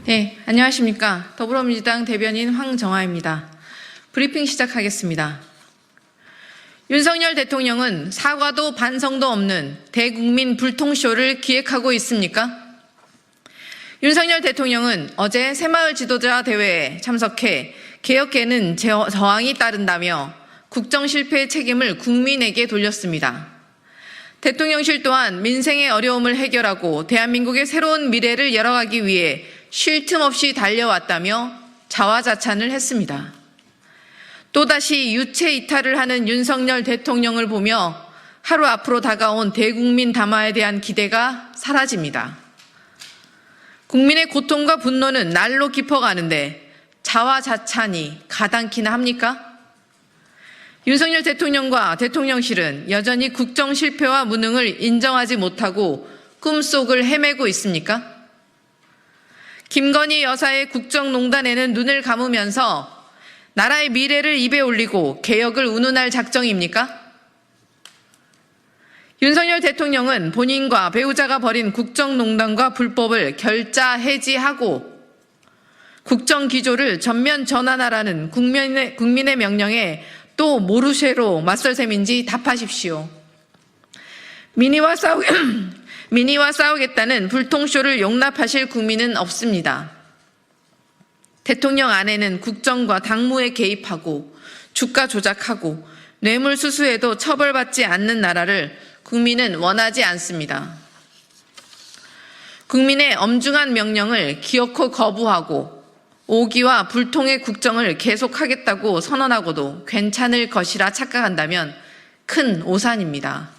네, 안녕하십니까. 더불어민주당 대변인 황정화입니다. 브리핑 시작하겠습니다. 윤석열 대통령은 사과도 반성도 없는 대국민 불통쇼를 기획하고 있습니까? 윤석열 대통령은 어제 새마을 지도자 대회에 참석해 개혁에는 저항이 따른다며 국정 실패의 책임을 국민에게 돌렸습니다. 대통령실 또한 민생의 어려움을 해결하고 대한민국의 새로운 미래를 열어가기 위해 쉴 틈 없이 달려왔다며 자화자찬을 했습니다. 또다시 유체 이탈을 하는 윤석열 대통령을 보며 하루 앞으로 다가온 대국민 담화에 대한 기대가 사라집니다. 국민의 고통과 분노는 날로 깊어가는데 자화자찬이 가당키나 합니까? 윤석열 대통령과 대통령실은 여전히 국정 실패와 무능을 인정하지 못하고 꿈속을 헤매고 있습니까? 김건희 여사의 국정농단에는 눈을 감으면서 나라의 미래를 입에 올리고 개혁을 운운할 작정입니까? 윤석열 대통령은 본인과 배우자가 벌인 국정농단과 불법을 결자 해지하고 국정기조를 전면 전환하라는 국민의 명령에 또 모르쇠로 맞설 셈인지 답하십시오. 민의와 싸우겠다는 불통쇼를 용납하실 국민은 없습니다. 대통령 안에는 국정과 당무에 개입하고 주가 조작하고 뇌물 수수에도 처벌받지 않는 나라를 국민은 원하지 않습니다. 국민의 엄중한 명령을 기어코 거부하고 오기와 불통의 국정을 계속하겠다고 선언하고도 괜찮을 것이라 착각한다면 큰 오산입니다.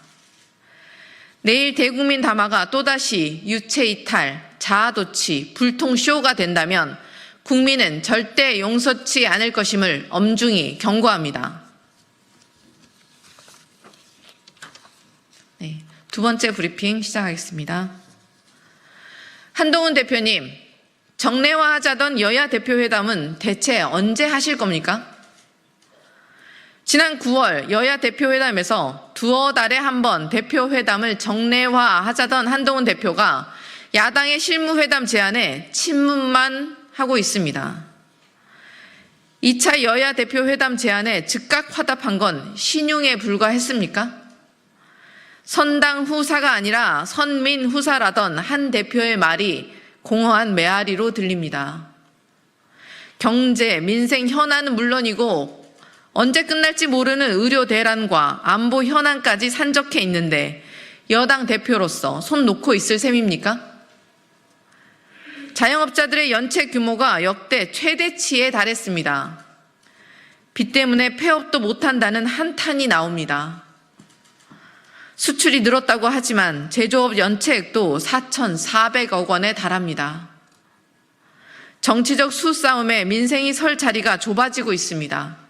내일 대국민 담화가 또다시 유체 이탈, 자아도취, 불통쇼가 된다면 국민은 절대 용서치 않을 것임을 엄중히 경고합니다. 네, 두 번째 브리핑 시작하겠습니다. 한동훈 대표님, 정례화하자던 여야 대표회담은 대체 언제 하실 겁니까? 지난 9월 여야 대표회담에서 두어 달에 한 번 대표회담을 정례화하자던 한동훈 대표가 야당의 실무회담 제안에 침묵만 하고 있습니다. 2차 여야 대표회담 제안에 즉각 화답한 건 신용에 불과했습니까? 선당 후사가 아니라 선민 후사라던 한 대표의 말이 공허한 메아리로 들립니다. 경제, 민생 현안은 물론이고 언제 끝날지 모르는 의료 대란과 안보 현안까지 산적해 있는데 여당 대표로서 손 놓고 있을 셈입니까? 자영업자들의 연체 규모가 역대 최대치에 달했습니다. 빚 때문에 폐업도 못한다는 한탄이 나옵니다. 수출이 늘었다고 하지만 제조업 연체액도 4,400억 원에 달합니다. 정치적 수싸움에 민생이 설 자리가 좁아지고 있습니다.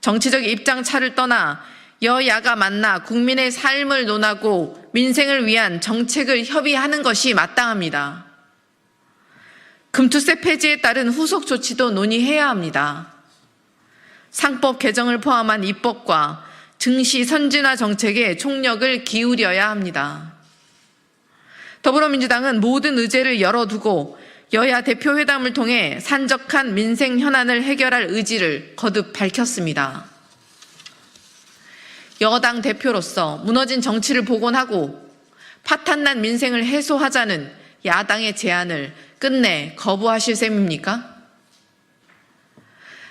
정치적 입장차를 떠나 여야가 만나 국민의 삶을 논하고 민생을 위한 정책을 협의하는 것이 마땅합니다. 금투세 폐지에 따른 후속 조치도 논의해야 합니다. 상법 개정을 포함한 입법과 증시 선진화 정책에 총력을 기울여야 합니다. 더불어민주당은 모든 의제를 열어두고 여야 대표회담을 통해 산적한 민생 현안을 해결할 의지를 거듭 밝혔습니다. 여당 대표로서 무너진 정치를 복원하고 파탄난 민생을 해소하자는 야당의 제안을 끝내 거부하실 셈입니까?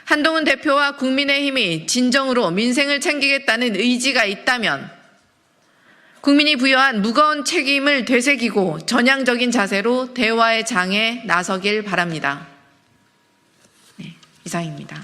한동훈 대표와 국민의힘이 진정으로 민생을 챙기겠다는 의지가 있다면 국민이 부여한 무거운 책임을 되새기고 전향적인 자세로 대화의 장에 나서길 바랍니다. 네, 이상입니다.